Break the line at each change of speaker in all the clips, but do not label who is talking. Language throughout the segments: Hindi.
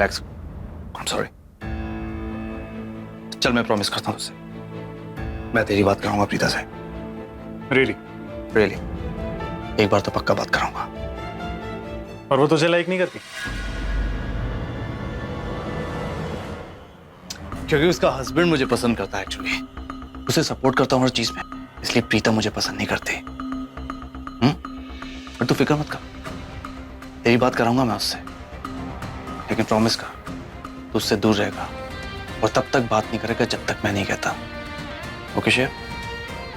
रिलैक्स। I am sorry. चल मैं प्रॉमिस करता हूँ तुझसे, मैं तेरी बात करूंगा प्रीता से।
रियली?
रियली, एक बार तो पक्का बात करूंगा।
और वो तुझे लाइक नहीं करती?
क्योंकि उसका हस्बैंड मुझे पसंद करता है एक्चुअली, उसे सपोर्ट करता हूँ हर चीज में, इसलिए प्रीता मुझे पसंद नहीं करती। पर तू फिक्र मत कर, तेरी बात कराऊंगा मैं उससे, लेकिन प्रॉमिस कर तू उससे दूर रहेगा और तब तक बात नहीं करेगा जब तक मैं नहीं कहता। ओके शेर?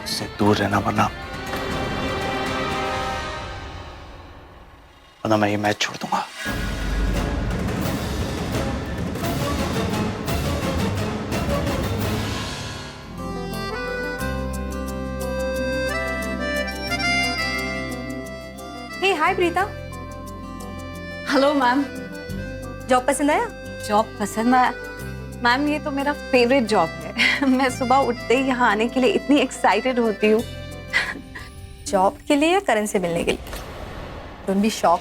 उससे दूर रहना, वरना मैं ये मैच छोड़ दूंगा।
Hey hi Preeta.
Hello ma'am.
Job पसंद आया?
जॉब पसंद आया? मैम ये तो मेरा फेवरेट जॉब है। मैं सुबह उठते ही यहाँ आने के लिए इतनी एक्साइटेड होती हूँ।
जॉब के लिए या करण से मिलने के लिए? तुम भी शॉक।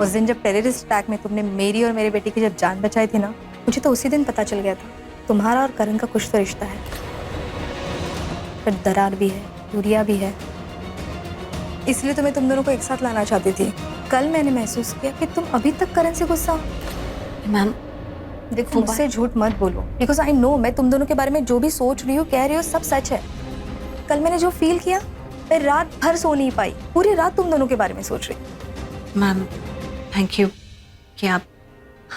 उस दिन जब टेररिस्ट अटैक में तुमने मेरी और मेरे बेटे की जब जान बचाई थी ना, मुझे तो उसी दिन पता चल गया था तुम्हारा और करण का कुछ तो रिश्ता है। फिर दरार भी है, दूरियां भी है, इसलिए तो मैं तुम दोनों को एक साथ लाना चाहती थी। कल मैंने महसूस किया कि तुम अभी तक करण से गुस्सा हो।
मैम
देखो मुझसे झूठ मत बोलो, बिकॉज आई नो मैं तुम दोनों के बारे में जो भी सोच रही हूँ, कह रही हूँ, सब सच है। कल मैंने जो फील किया, मैं रात भर सो नहीं पाई, पूरी रात तुम दोनों के बारे में सोच रही।
मैम थैंक यू कि आप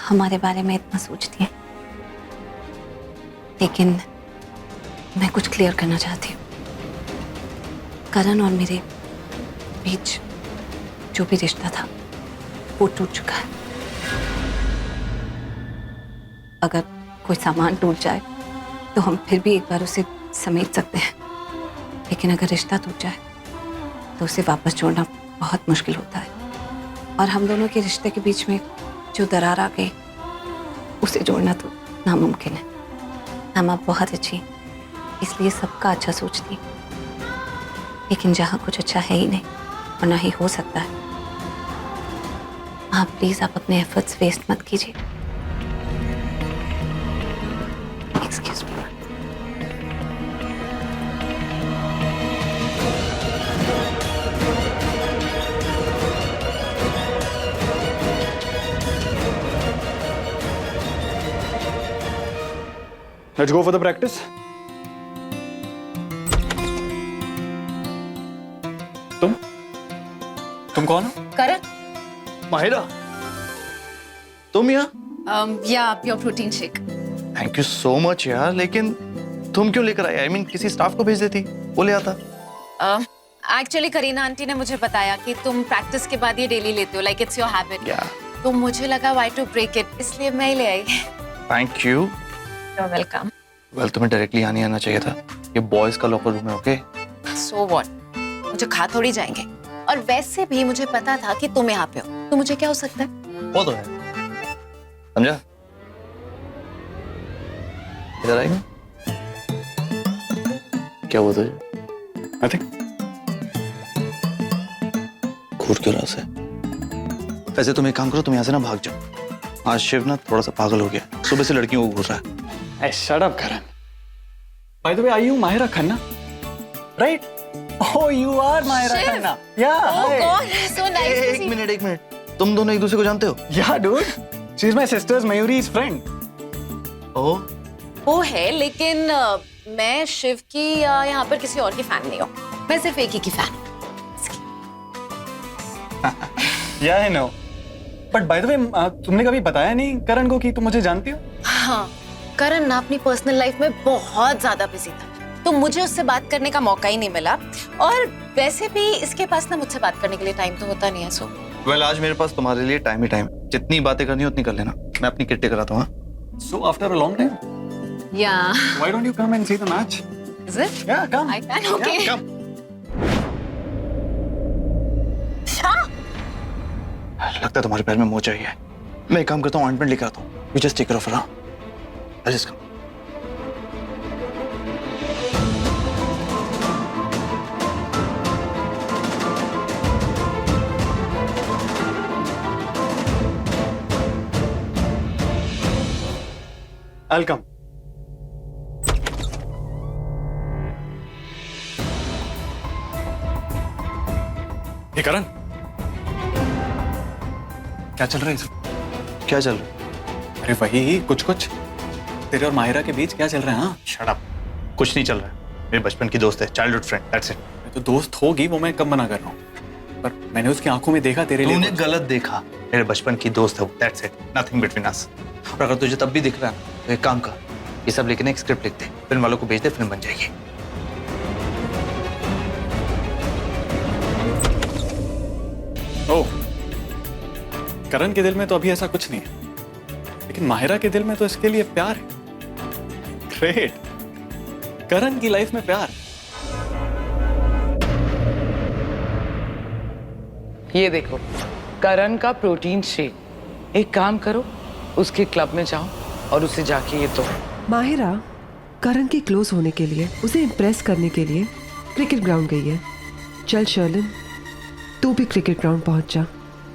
हमारे बारे में इतना सोचती हैं, लेकिन मैं कुछ क्लियर करना चाहती हूँ। करण और मेरे बीच जो भी रिश्ता था वो टूट चुका है। अगर कोई सामान टूट जाए तो हम फिर भी एक बार उसे समेट सकते हैं, लेकिन अगर रिश्ता टूट जाए तो उसे वापस जोड़ना बहुत मुश्किल होता है। और हम दोनों के रिश्ते के बीच में जो दरार आ गई, उसे जोड़ना तो नामुमकिन है। हम आप बहुत अच्छी, इसलिए सबका अच्छा सोचती, लेकिन जहाँ कुछ अच्छा है ही नहीं और ना ही हो सकता है, आप प्लीज आप अपने एफर्ट्स वेस्ट मत कीजिए। Excuse me.
Let's go for the practice. तुम कौन हो?
करण,
माहिरा, तुम यहाँ?
या your protein shake.
Thank you so much यार, लेकिन तुम क्यों लेकर आई? आई मीन किसी स्टाफ को भेज देती, वो ले आता।
एक्चुअली करीना आंटी ने मुझे बताया कि तुम प्रैक्टिस के बाद ये डेली लेते हो, लाइक इट्स योर हैबिट। तो मुझे लगा व्हाई टू ब्रेक इट, इसलिए मैं ही ले आई।
Thank you.
You welcome.
Well तुम्हें डायरेक्टली यहाँ नहीं आना चाहिए था, ये बॉयज का लॉकर रूम है। ओके
सो व्हाट, मुझे खा थोड़ी जाएंगे। और वैसे भी मुझे पता था कि तुम यहाँ पे हो, तो मुझे क्या हो सकता है?
वो तो है, समझा? इधर आएगा? क्या हुआ तुझे?
नथिंग।
घूर क्यों रहा है? वैसे तुम एक काम करो, तुम यहाँ से ना भाग जाओ। आज शिव ना थोड़ा सा पागल हो गया, सुबह से लड़कियों को घूर रहा है।
Shut up Karan. By the way, are you Mahira Khanna? Right? Oh you are Mahira
Shiv!
Khanna. Yeah
Oh
my.
God, so nice to see you.
एक मिनट, तुम दोनों एक दूसरे को जानते हो?
Yeah dude, she is my sister's मयूरी's फ्रेंड।
ओह
वो है, लेकिन मैं शिव की यहाँ पर किसी और की फैन नहीं हूँ, मैं सिर्फ एक ही की फैन हूँ।
या I know, but by the वे तुमने कभी बताया नहीं करण को कि तुम मुझे जानती हो?
हाँ, करण ना अपनी पर्सनल लाइफ में बहुत ज्यादा बिजी था, तो मुझे उससे बात करने का मौका ही नहीं मिला। और वैसे भी इसके पास ना मुझसे बात करने के लिए टाइम तो होता नहीं है। सो
वेल आज मेरे पास तुम्हारे लिए टाइम ही टाइम, जितनी बातें करनी हो उतनी कर लेना, मैं अपनी किट्टी कराता हूँ।
So after a long time,
yeah,
why don't you come and see the match?
is it?
Yeah, come.
I can. Okay.
Yeah, come.
लगता है तुम्हारे पैर में मोच आई है। मैं एक काम करता हूँ, ऑइंटमेंट लेकर आता हूँ। You just take care of her, हाँ? I'll just come.
I'll come. ये करण, क्या चल रहा है सब?
क्या चल रहा है?
अरे वही कुछ कुछ तेरे और माहिरा के बीच क्या चल रहा है? हाँ,
शट अप। कुछ नहीं चल रहा है। मेरे बचपन की दोस्त है, चाइल्डहुड फ्रेंड, दैट्स इट।
तो दोस्त होगी, वो मैं कब मना कर रहा हूँ, पर मैंने उसकी आंखों में देखा तेरे लिए
तूने गलत देखा। मेरे बचपन की दोस्त है वो, that's it, nothing between us. और अगर तुझे तब भी दिख रहा है तो एक काम कर, ये सब लेकिन एक स्क्रिप्ट लिख दे, फिल्म वालों को भेज दे, फिल्म बन जाएगी।
ओह, करण के दिल में तो अभी ऐसा कुछ नहीं है, लेकिन माहिरा के दिल में तो इसके लिए प्यार है। ग्रेट, करण की लाइफ में प्यार।
ये देखो, करण का प्रोटीन शेक। एक काम करो, उसके क्लब में जाओ और उसे जाके ये दो।
माहिरा करण के क्लोज होने के लिए, उसे इम्प्रेस करने के लिए क्रिकेट ग्राउंड गई है। चल शर्लिन, तू भी क्रिकेट ग्राउंड पहुंच जा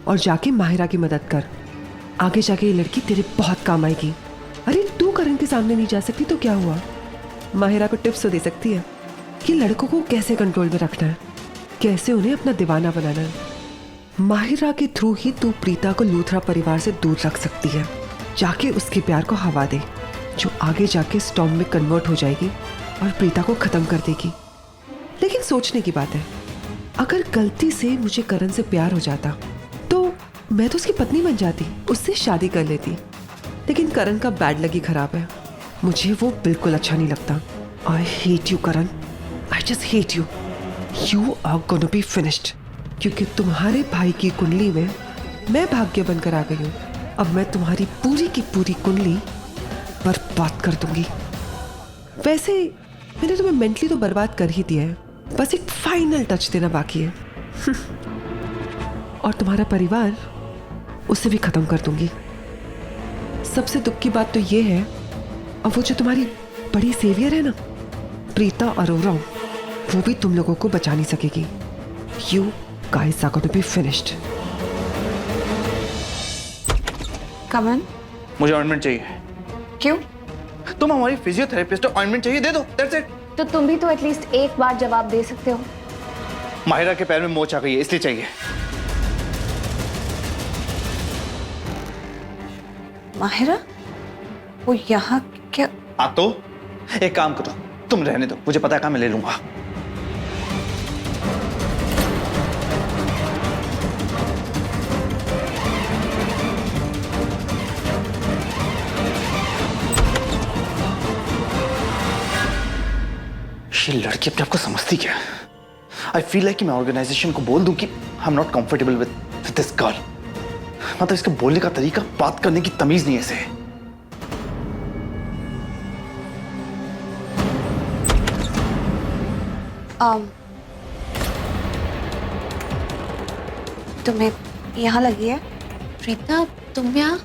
और जाके माहिरा की मदद कर। आगे जाके ये लड़की तेरे बहुत काम आएगी। अरे तू करण के सामने नहीं जा सकती तो क्या हुआ, माहिरा को टिप्स तो दे सकती है कि लड़कों को कैसे कंट्रोल में रखना है, कैसे उन्हें अपना दीवाना बनाना है। माहिरा के थ्रू ही तू प्रीता को लूथरा परिवार से दूर रख सकती है। जाके उसके प्यार को हवा दे, जो आगे जाके स्टॉर्म में कन्वर्ट हो जाएगी और प्रीता को खत्म कर देगी। लेकिन सोचने की बात है, अगर गलती से मुझे करण से प्यार हो जाता तो मैं तो उसकी पत्नी बन जाती, उससे शादी कर लेती। लेकिन करण का बैड लक ही खराब है, मुझे वो बिल्कुल अच्छा नहीं लगता। I hate you Karan, I just hate you. You are gonna be finished, क्योंकि तुम्हारे भाई की कुंडली में मैं भाग्य बनकर आ गई हूँ। अब मैं तुम्हारी पूरी की पूरी कुंडली बर्बाद कर दूंगी। वैसे मैंने तुम्हें मेंटली तो बर्बाद कर ही दिया है, बस एक फाइनल टच देना बाकी है। और तुम्हारा परिवार, उसे भी खत्म कर दूंगी। सबसे दुख की बात तो ये है, अब वो जो तुम्हारी बड़ी सेवियर है ना, प्रीता अरोरा, वो भी तुम लोगों को बचा नहीं सकेगी। You guys are going to be finished.
कमन,
मुझे ऑइंटमेंट चाहिए।
क्यों?
तुम हमारी फिजियोथेरेपिस्ट हो, ऑइंटमेंट चाहिए, दे दो, दैट्स इट।
तो तुम भी तो एटलीस्ट एक बार जवाब दे सकते हो।
माहिरा के पैर में मोच आ गई है, इसलिए चाहिए।
माहिरा, वो यहाँ क्या?
हाँ तो एक काम करो, तुम रहने दो, मुझे पता है कहाँ मैं ले लूंगा। ये लड़की अपने आप को समझती क्या? आई फील लाइक कि मैं ऑर्गेनाइजेशन को बोल दूं कि I am not comfortable with this girl. मतलब इसके बोलने का तरीका, बात करने की तमीज नहीं है इसे।
तुम्हें यहाँ लगी है?
प्रीता, तुम यहाँ?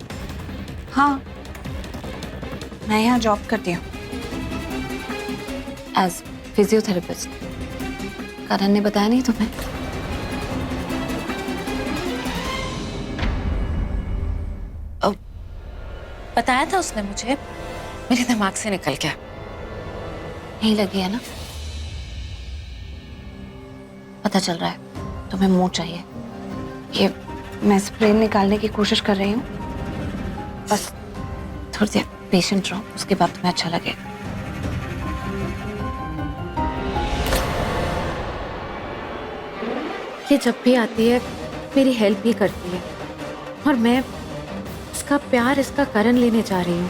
हाँ, मैं यहाँ जॉब करती हूँ एज फिजियोथेरेपिस्ट। करण ने बताया नहीं तुम्हें?
बताया था उसने मुझे, मेरे दिमाग से निकल गया।
नहीं लगी है ना? पता चल रहा है तुम्हें मुंह चाहिए। ये मैं स्प्रे निकालने की कोशिश कर रही हूँ, बस थोड़ी देर पेशेंट रहो, उसके बाद तुम्हें अच्छा लगेगा।
ये जब भी आती है मेरी हेल्प भी करती है, और मैं इसका प्यार, इसका करण लेने जा रही हूँ।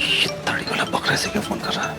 ये दाढ़ी वाला बकरे से क्यों फोन कर रहा है?